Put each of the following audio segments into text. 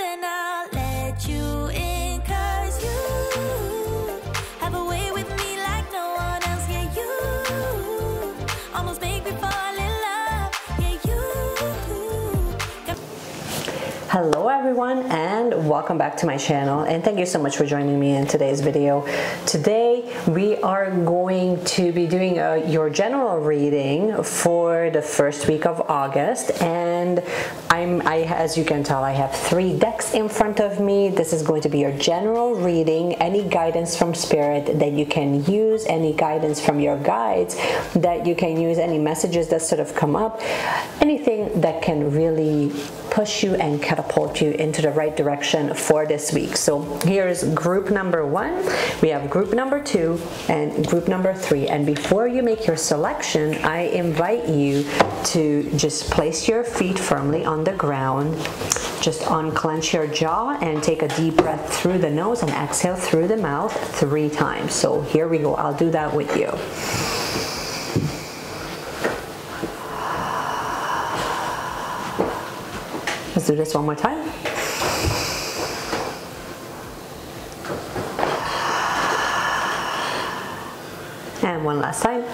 then I'll let you in, 'cause you have a way with me like no one else. Yeah, you almost make me fall in love. Yeah, you. Hello everyone and welcome back to my channel, and thank you so much for joining me in today's video. Today we are going to be doing your general reading for the first week of August, and as you can tell, I have 3 decks in front of me. This is going to be your general reading. Any guidance from Spirit that you can use, any guidance from your guides that you can use, any messages that sort of come up, anything that can really push you and catapult you into the right direction for this week. So here's group number 1, we have group number 2, and group number 3. And before you make your selection, I invite you to just place your feet firmly on the ground, just unclench your jaw and take a deep breath through the nose and exhale through the mouth 3 times. So here we go, I'll do that with you. Let's do this one more time. And one last time.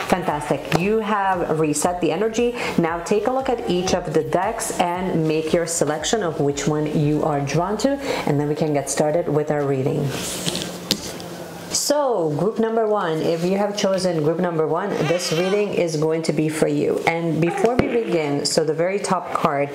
Fantastic. You have reset the energy. Now take a look at each of the decks and make your selection of which one you are drawn to, and then we can get started with our reading. So group number 1, if you have chosen group number 1, this reading is going to be for you. And before we begin, so the very top card,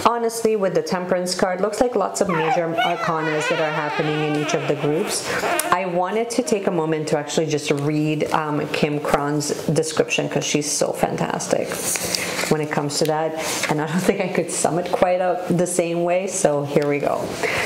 honestly, with the Temperance card, looks like lots of major arcanas that are happening in each of the groups. I wanted to take a moment to actually just read Kim Cron's description, because she's so fantastic when it comes to that, and I don't think I could sum it quite up the same way, so here we go.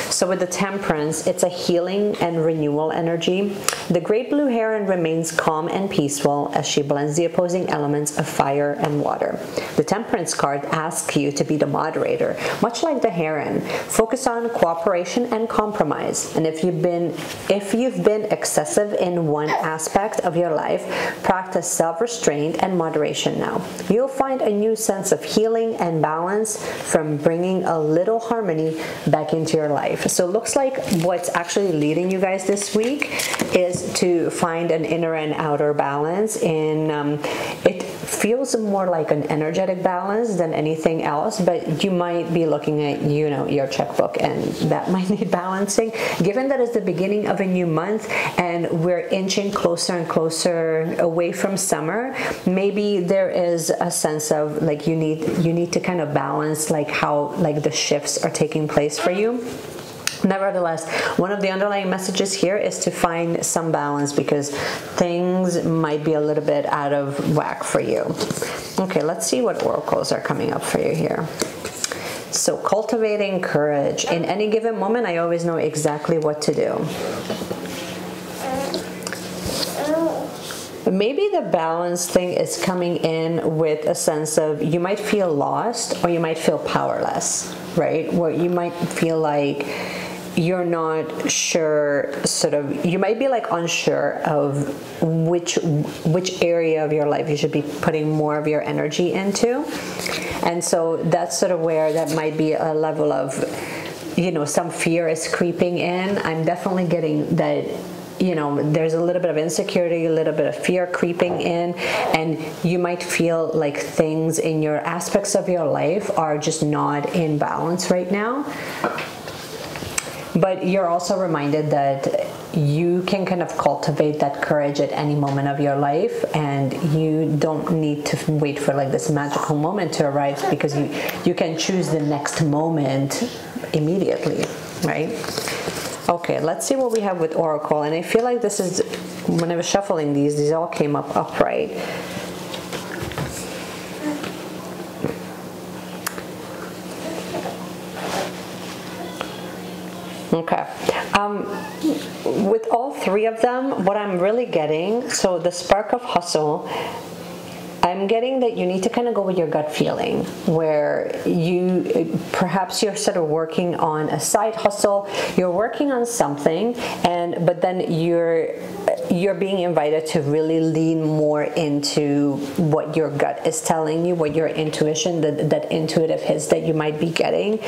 So with the Temperance, it's a healing and renewal energy. The great blue heron remains calm and peaceful as she blends the opposing elements of fire and water. The Temperance card asks you to be the moderator, much like the heron. Focus on cooperation and compromise, and if you've been excessive in one aspect of your life, practice self-restraint and moderation now. You'll find a new sense of healing and balance from bringing a little harmony back into your life. So it looks like what's actually leading you guys this week is to find an inner and outer balance. It feels more like an energetic balance than anything else, but you might be looking at, your checkbook, and that might need balancing. Given that it's the beginning of a new month and we're inching closer and closer away from summer, maybe there is a sense of like you need to kind of balance like how like the shifts are taking place for you. Nevertheless, one of the underlying messages here is to find some balance, because things might be a little bit out of whack for you. Okay, let's see what oracles are coming up for you here. So, cultivating courage. In any given moment, I always know exactly what to do. Maybe the balance thing is coming in with a sense of you might feel lost or you might feel powerless, right? Where you might feel like you're not sure, you might be like unsure of which area of your life you should be putting more of your energy into. And so that's sort of where that might be a level of, some fear is creeping in. I'm definitely getting that. There's a little bit of insecurity, a little bit of fear creeping in, and you might feel like things in your aspects of your life are just not in balance right now. But you're also reminded that you can kind of cultivate that courage at any moment of your life, and you don't need to wait for like this magical moment to arrive, because you can choose the next moment immediately, right? Okay, let's see what we have with Oracle. And I feel like this is, when I was shuffling these all came up upright. Okay. With all 3 of them, what I'm really getting, so the spark of hustle, I'm getting that you need to kind of go with your gut feeling, where perhaps you're sort of working on a side hustle, you're working on something, but then you're being invited to really lean more into what your gut is telling you, what your intuition, that intuitive hits that you might be getting,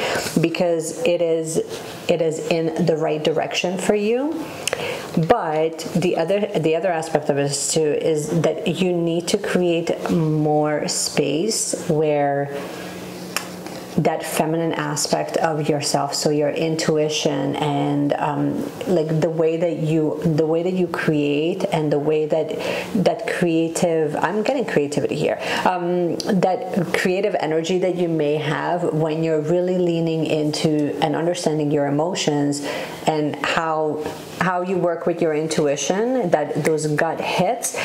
because it is in the right direction for you. But the other aspect of this too is that you need to create more space where that feminine aspect of yourself, so your intuition and like the way that you create, and the way that creative, I'm getting creativity here, that creative energy that you may have when you're really leaning into and understanding your emotions, and how you work with your intuition, that those gut hits,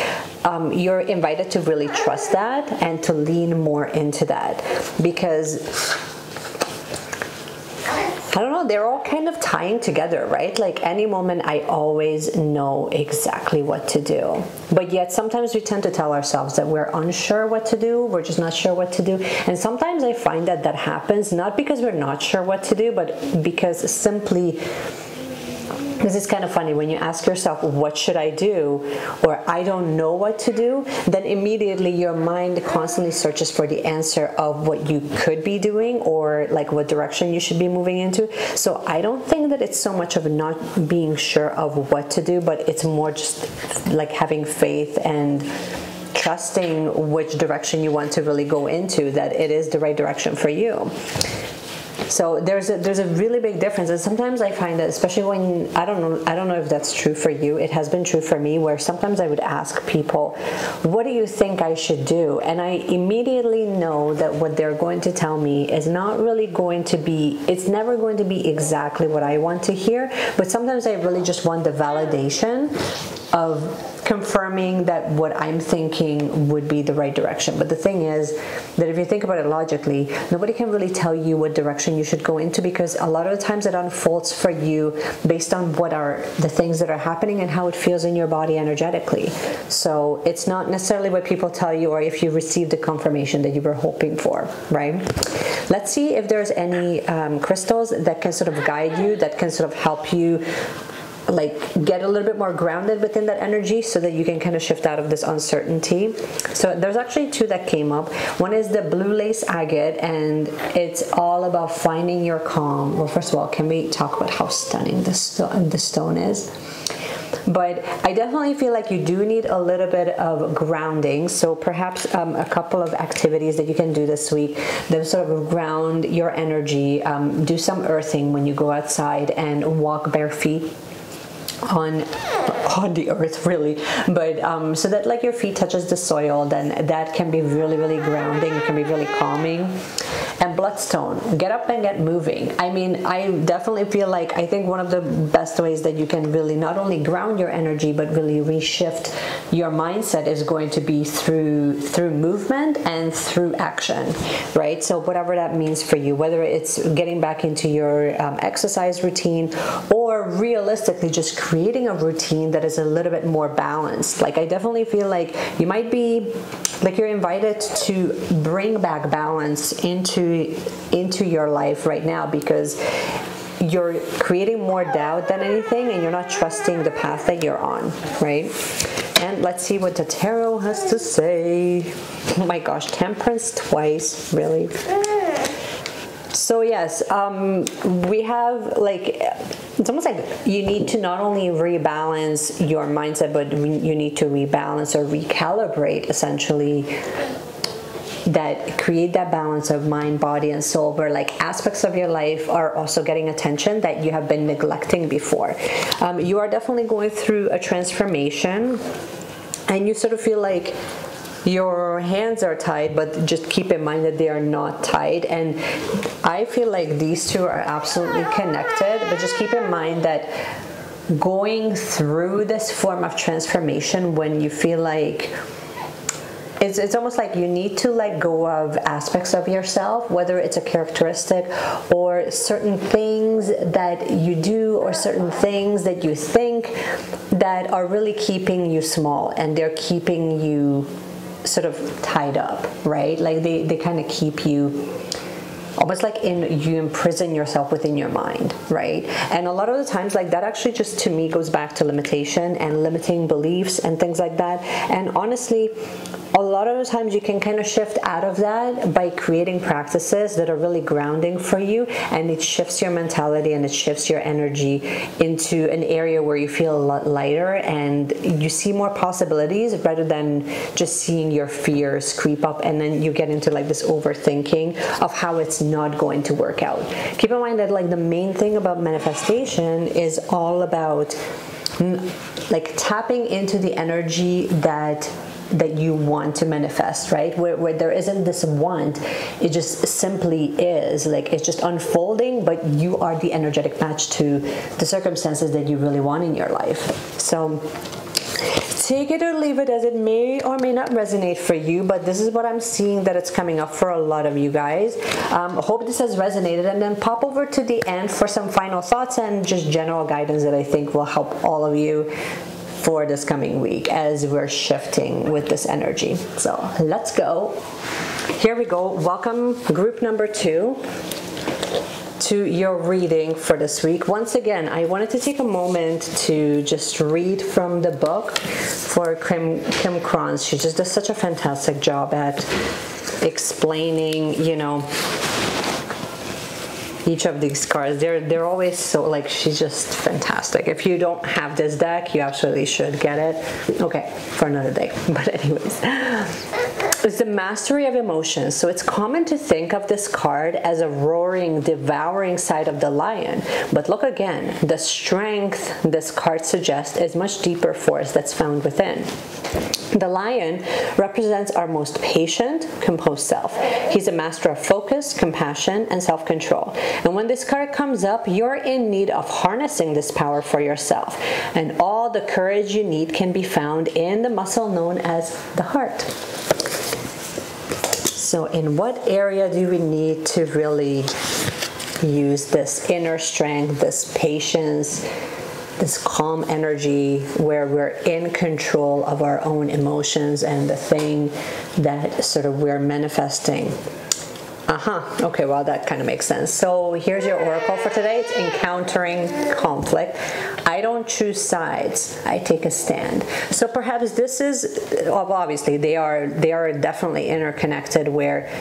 you're invited to really trust that and to lean more into that, because I don't know, they're all kind of tying together, right? Like any moment I always know exactly what to do. But yet sometimes we tend to tell ourselves that we're unsure what to do, we're just not sure what to do. And sometimes I find that happens not because we're not sure what to do, but because simply, this is kind of funny, when you ask yourself, what should I do? Or I don't know what to do, then immediately your mind constantly searches for the answer of what you could be doing, or like what direction you should be moving into. So I don't think that it's so much of not being sure of what to do, but it's more just like having faith and trusting which direction you want to really go into, that it is the right direction for you. So there's a really big difference, and sometimes I find that, especially when I don't know if that's true for you. It has been true for me, where sometimes I would ask people, "What do you think I should do?" And I immediately know that what they're going to tell me is not really going to be. It's never going to be exactly what I want to hear. But sometimes I really just want the validation of confirming that what I'm thinking would be the right direction. But the thing is that if you think about it logically, nobody can really tell you what direction you should go into, because a lot of the times it unfolds for you based on what are the things that are happening and how it feels in your body energetically. So it's not necessarily what people tell you, or if you receive the confirmation that you were hoping for, right? Let's see if there's any crystals that can sort of guide you, that can sort of help you like get a little bit more grounded within that energy, so that you can kind of shift out of this uncertainty. So there's actually two that came up. One is the blue lace agate, and it's all about finding your calm. Well, first of all, can we talk about how stunning the stone is? But I definitely feel like you do need a little bit of grounding. So perhaps a couple of activities that you can do this week that sort of ground your energy. Do some earthing when you go outside and walk bare feet on the earth, really, but so that like your feet touches the soil, then that can be really grounding. It can be really calming. And bloodstone, get up and get moving. I mean, I definitely feel like, I think one of the best ways that you can really not only ground your energy but really reshift your mindset is going to be through movement and through action, right? So whatever that means for you, whether it's getting back into your exercise routine, or realistically just creating a routine that is a little bit more balanced. Like I definitely feel like you might be, like you're invited to bring back balance into your life right now, because you're creating more doubt than anything, and you're not trusting the path that you're on, right? And let's see what the tarot has to say. Oh my gosh, temperance twice, really? So yes, we have like, it's almost like you need to not only rebalance your mindset, but you need to rebalance or recalibrate, essentially, that create that balance of mind, body, and soul, where like aspects of your life are also getting attention that you have been neglecting before. You are definitely going through a transformation, and you sort of feel like your hands are tied, but just keep in mind that they are not tied. And I feel like these two are absolutely connected, but just keep in mind that going through this form of transformation, when you feel like it's almost like you need to let go of aspects of yourself, whether it's a characteristic or certain things that you do or certain things that you think that are really keeping you small, and they're keeping you sort of tied up, right? Like they kind of keep you almost like you imprison yourself within your mind, right? And a lot of the times, like that actually just to me goes back to limitation and limiting beliefs and things like that. And honestly, a lot of the times you can kind of shift out of that by creating practices that are really grounding for you, and it shifts your mentality and it shifts your energy into an area where you feel a lot lighter and you see more possibilities rather than just seeing your fears creep up, and then you get into like this overthinking of how it's not going to work out. Keep in mind that like the main thing about manifestation is all about like tapping into the energy that you want to manifest, right? Where there isn't this want, it just simply is, like it's just unfolding, but you are the energetic match to the circumstances that you really want in your life. So take it or leave it, as it may or may not resonate for you, but this is what I'm seeing that it's coming up for a lot of you guys. Hope this has resonated, and then pop over to the end for some final thoughts and just general guidance that I think will help all of you for this coming week as we're shifting with this energy. So let's go. Here we go. Welcome group number 2 to your reading for this week. Once again, I wanted to take a moment to just read from the book for Kim Kranz. She just does such a fantastic job at explaining, you know, each of these cards. They're always so, like, she's just fantastic. If you don't have this deck, you absolutely should get it. Okay, for another day. But anyways, it's the mastery of emotions. So it's common to think of this card as a roaring, devouring side of the lion. But look again, the strength this card suggests is much deeper force that's found within. The lion represents our most patient, composed self. He's a master of focus, compassion, and self-control. And when this card comes up, you're in need of harnessing this power for yourself. And all the courage you need can be found in the muscle known as the heart. So in what area do we need to really use this inner strength, this patience, this calm energy where we're in control of our own emotions and the thing that sort of we're manifesting? Okay, well, that kind of makes sense. So here's your oracle for today. It's encountering conflict. I don't choose sides. I take a stand. So perhaps this is, well, obviously they are definitely interconnected, where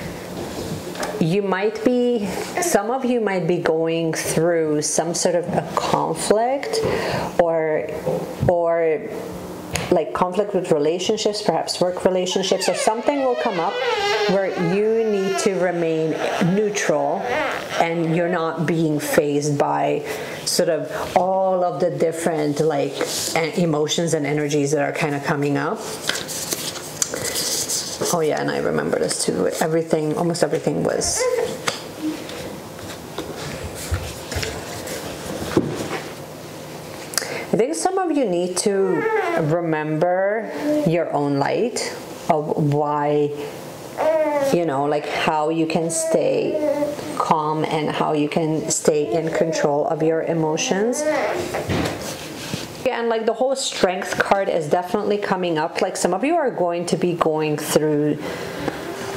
you might be, some of you might be going through some sort of a conflict or like conflict with relationships, perhaps work relationships, or something will come up where you need to remain neutral and you're not being phased by sort of all of the different like emotions and energies that are kind of coming up. Oh yeah, and I remember this too. Almost everything was. I think some of you need to remember your own light of why, you know, like how you can stay calm and how you can stay in control of your emotions. And like the whole strength card is definitely coming up. Like some of you are going to be going through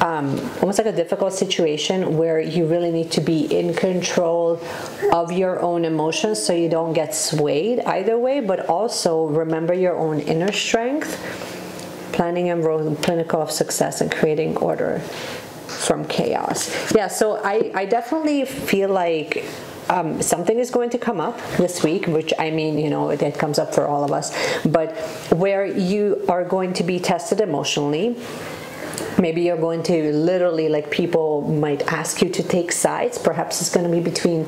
almost like a difficult situation where you really need to be in control of your own emotions so you don't get swayed either way, but also remember your own inner strength, planning and role, pinnacle of success, and creating order from chaos. Yeah, so I definitely feel like something is going to come up this week, which I mean, you know, it comes up for all of us, but where you are going to be tested emotionally. Maybe you're going to literally, like, people might ask you to take sides. Perhaps it's going to be between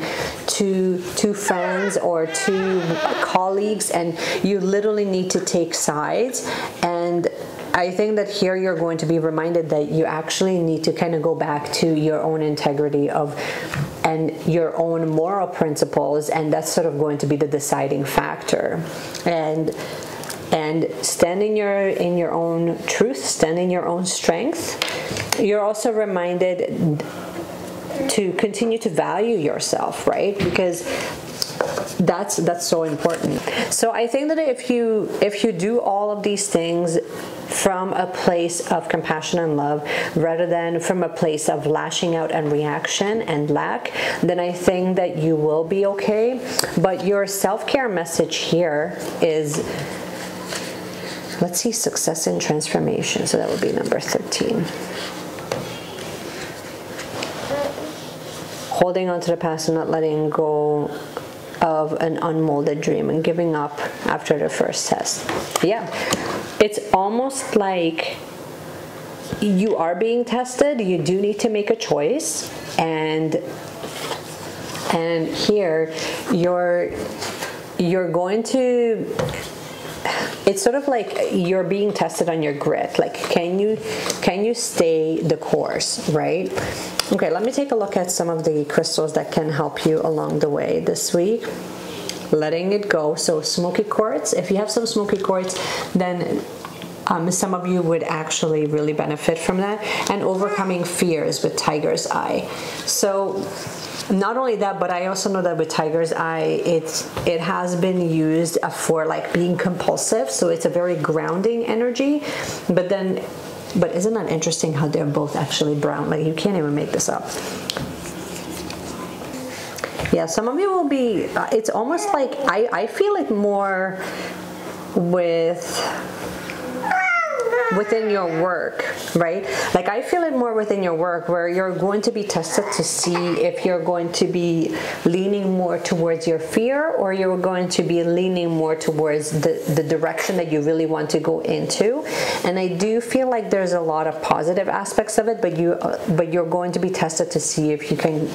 two friends or two colleagues, and you literally need to take sides. And I think that here you're going to be reminded that you actually need to kind of go back to your own integrity and your own moral principles, and that's sort of going to be the deciding factor. And stand in your own truth, stand in your own strength. You're also reminded to continue to value yourself, right? Because that's so important. So I think that if you do all of these things from a place of compassion and love rather than from a place of lashing out and reaction and lack, then I think that you will be okay. But your self-care message here is, let's see, success and transformation. So that would be number 13. Holding on to the past and not letting go of an unmolded dream and giving up after the first test. Yeah, it's almost like you are being tested. You do need to make a choice, and here you're going to, it's sort of like you're being tested on your grit. Like, can you stay the course, right? Okay, let me take a look at some of the crystals that can help you along the way this week. Letting it go. So smoky quartz. If you have some smoky quartz, then some of you would actually really benefit from that. And overcoming fears with tiger's eye. So not only that, but I also know that with tiger's eye, it has been used for like being compulsive. So it's a very grounding energy. But isn't that interesting how they're both actually brown? Like, you can't even make this up. Yeah, some of you will be, it's almost like, I feel it more within your work, right? Like, I feel it more within your work, where you're going to be tested to see if you're going to be leaning more towards your fear, or you're going to be leaning more towards the direction that you really want to go into. And I do feel like there's a lot of positive aspects of it, but you're going to be tested to see if you can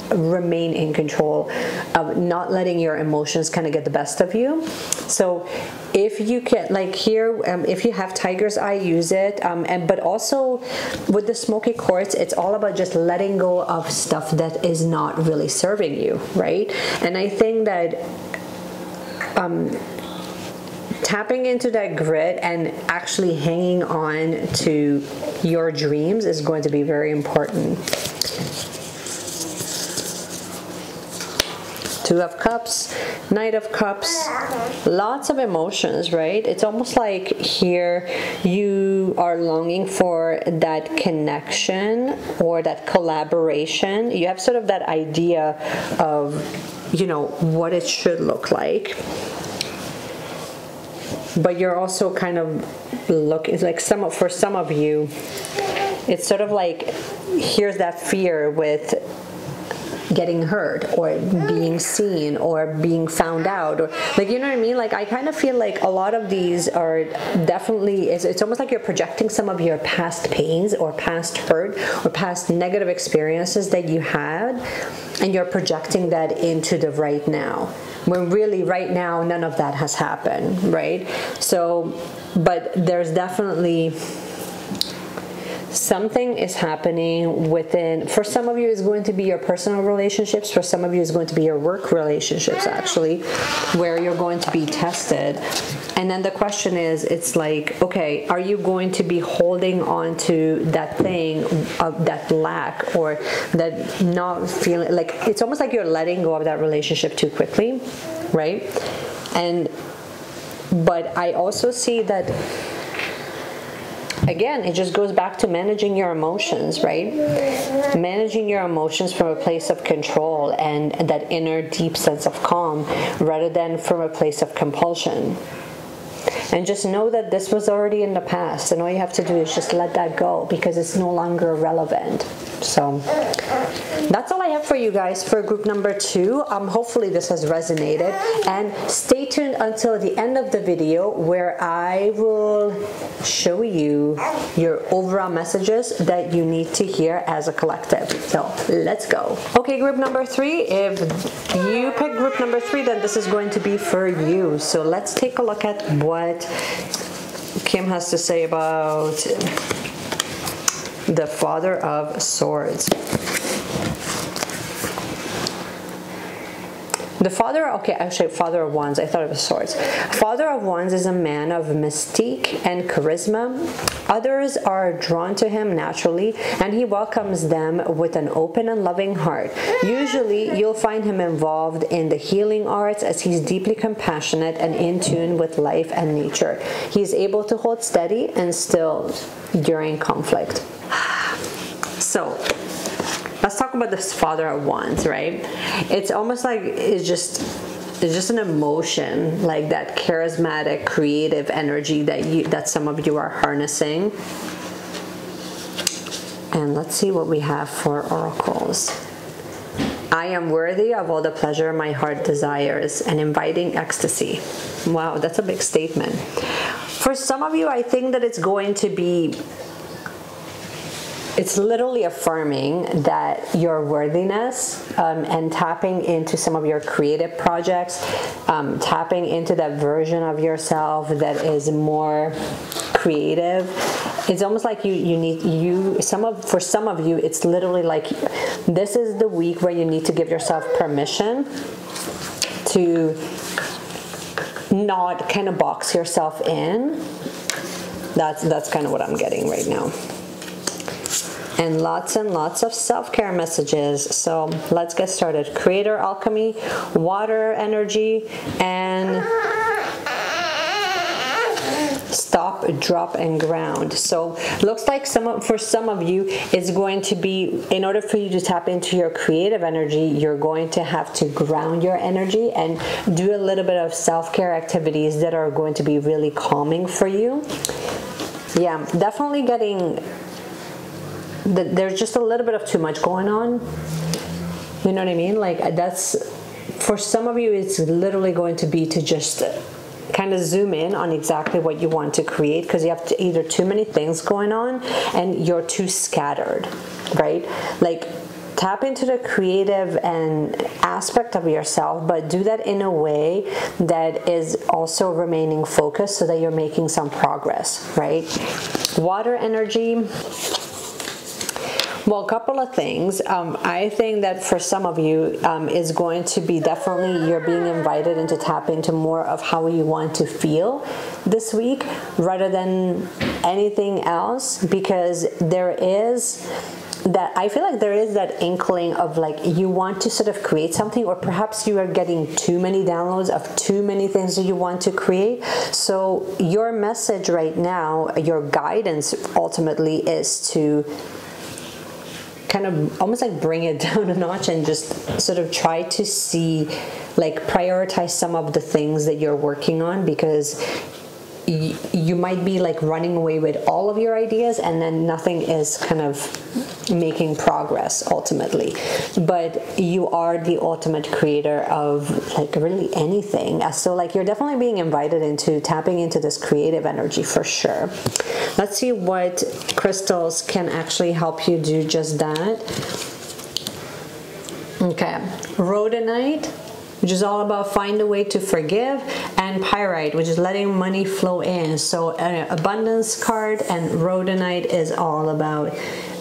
remain in control of not letting your emotions kind of get the best of you. So if you can, like here, if you have tiger's eye, use it. But also with the smoky quartz, it's all about just letting go of stuff that is not really serving you, right? And I think that tapping into that grit and actually hanging on to your dreams is going to be very important. Two of Cups, Knight of Cups, lots of emotions, right? It's almost like here you are longing for that connection or that collaboration. You have sort of that idea of, you know, what it should look like. But you're also kind of looking, like for some of you, it's sort of like, here's that fear with getting hurt or being seen or being found out, or like, you know what I mean? Like, I kind of feel like a lot of these are definitely, it's almost like you're projecting some of your past pains or past hurt or past negative experiences that you had, and you're projecting that into the right now, when really right now none of that has happened, right? So, but there's definitely something is happening within. For some of you, it's going to be your personal relationships. For some of you, it's going to be your work relationships, actually, where you're going to be tested. And then the question is, it's like, okay, are you going to be holding on to that thing, that lack, or that not feeling, like, it's almost like you're letting go of that relationship too quickly, right? But I also see that, again, it just goes back to managing your emotions, right? Managing your emotions from a place of control and that inner deep sense of calm, rather than from a place of compulsion. And just know that this was already in the past, and all you have to do is just let that go, because it's no longer relevant. So that's all I have for you guys for group number 2. Hopefully this has resonated, and stay tuned until the end of the video, where I will show you your overall messages that you need to hear as a collective. So let's go. Okay, group number 3. If you pick group number 3, then this is going to be for you. So let's take a look at what Kim has to say about the Father of Swords. The Father, okay, actually Father of Wands, I thought it was Swords. Father of Wands is a man of mystique and charisma. Others are drawn to him naturally, and he welcomes them with an open and loving heart. Usually, you'll find him involved in the healing arts as he's deeply compassionate and in tune with life and nature. He's able to hold steady and still during conflict. So, let's talk about this Father of Wands, right? It's almost like it's just an emotion, like that charismatic, creative energy that some of you are harnessing. And let's see what we have for oracles. I am worthy of all the pleasure my heart desires and inviting ecstasy. Wow, that's a big statement. For some of you, I think that it's going to be, it's literally affirming that your worthiness and tapping into some of your creative projects, tapping into that version of yourself that is more creative. It's almost like for some of you, it's literally like this is the week where you need to give yourself permission to not kind of box yourself in. That's kind of what I'm getting right now. And lots of self-care messages. So let's get started. Creator alchemy, water energy, and stop, drop, and ground. So looks like for some of you, it's going to be, in order for you to tap into your creative energy, you're going to have to ground your energy and do a little bit of self-care activities that are going to be really calming for you. Yeah, definitely getting... there's just a little bit of too much going on. You know what I mean? Like that's, for some of you, it's literally going to be to just kind of zoom in on exactly what you want to create, because you have either too many things going on and you're too scattered, right? Like tap into the creative and aspect of yourself, but do that in a way that is also remaining focused so that you're making some progress, right? Water energy. Well, a couple of things. I think that for some of you is going to be definitely you're being invited into tap into more of how you want to feel this week rather than anything else, because there is that, I feel like there is that inkling of like you want to sort of create something, or perhaps you are getting too many downloads of too many things that you want to create. So your message right now, your guidance ultimately is to kind of almost like bring it down a notch and just sort of try to see, like prioritize some of the things that you're working on, because you might be like running away with all of your ideas and then nothing is kind of making progress ultimately. But you are the ultimate creator of like really anything. So like you're definitely being invited into tapping into this creative energy for sure. Let's see what crystals can actually help you do just that. Okay, rhodonite, which is all about find a way to forgive, and pyrite, which is letting money flow in. So an abundance card, and rhodonite is all about,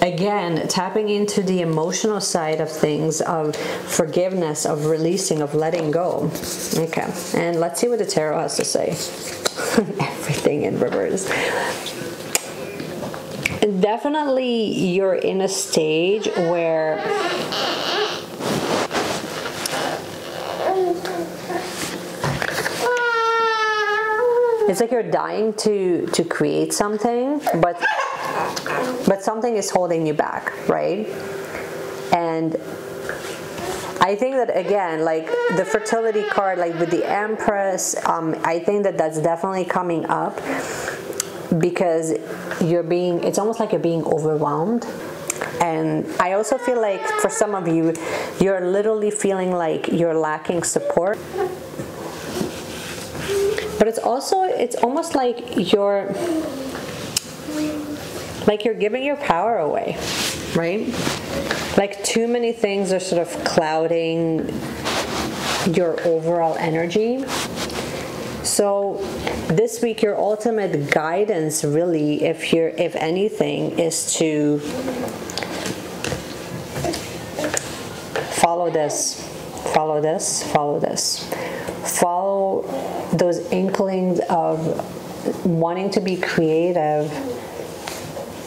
again, tapping into the emotional side of things, of forgiveness, of releasing, of letting go. Okay, and let's see what the tarot has to say. Everything in reverse. Definitely you're in a stage where it's like you're dying to create something, but something is holding you back, right? And I think that, again, like the fertility card, like with the Empress, I think that that's definitely coming up, because it's almost like you're being overwhelmed. And I also feel like for some of you, you're literally feeling like you're lacking support. But it's almost like you're giving your power away, right? Like too many things are sort of clouding your overall energy. So this week, your ultimate guidance really, if anything, is to follow this follow this, follow this. Follow those inklings of wanting to be creative,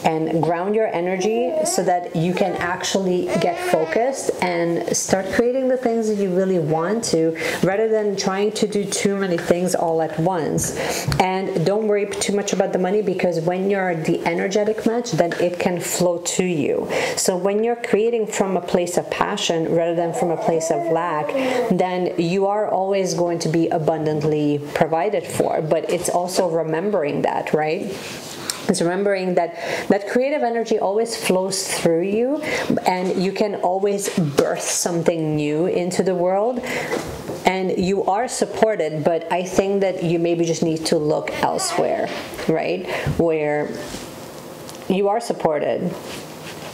and ground your energy so that you can actually get focused and start creating the things that you really want to, rather than trying to do too many things all at once. And don't worry too much about the money, because when you're the energetic match, then it can flow to you. So when you're creating from a place of passion rather than from a place of lack, then you are always going to be abundantly provided for. But it's also remembering that, right? It's remembering that that creative energy always flows through you, and you can always birth something new into the world, and you are supported. But I think that you maybe just need to look elsewhere, right? Where you are supported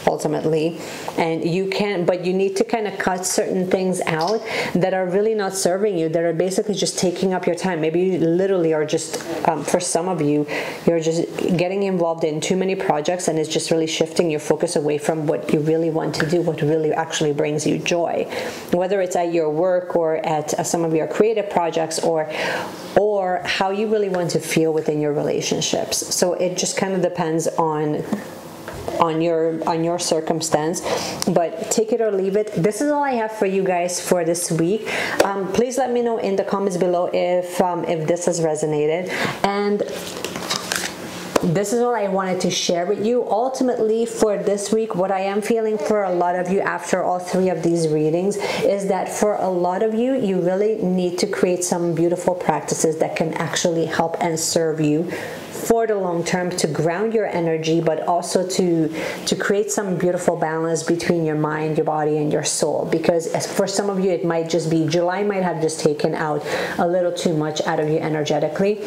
ultimately, and you can, but you need to kind of cut certain things out that are really not serving you, that are basically just taking up your time. Maybe you literally are just, for some of you, you're just getting involved in too many projects, and it's just really shifting your focus away from what you really want to do, what really actually brings you joy, whether it's at your work or at some of your creative projects, or how you really want to feel within your relationships. So it just kind of depends on your circumstance, but take it or leave it. This is all I have for you guys for this week. Please let me know in the comments below if this has resonated, and this is what I wanted to share with you. Ultimately, for this week, what I am feeling for a lot of you after all three of these readings is that for a lot of you, you really need to create some beautiful practices that can actually help and serve you for the long term, to ground your energy, but also to create some beautiful balance between your mind, your body, and your soul. Because for some of you, it might just be July might have just taken out a little too much out of you energetically.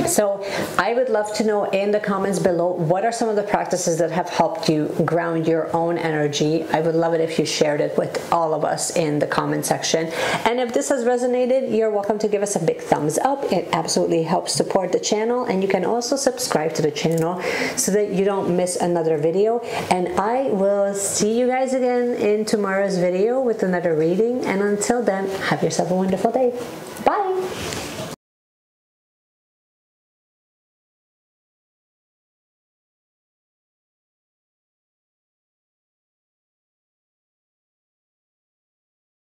So I would love to know in the comments below, what are some of the practices that have helped you ground your own energy? I would love it if you shared it with all of us in the comment section. And if this has resonated, you're welcome to give us a big thumbs up. It absolutely helps support the channel. And you can also subscribe to the channel so that you don't miss another video. And I will see you guys again in tomorrow's video with another reading. And until then, have yourself a wonderful day. Bye.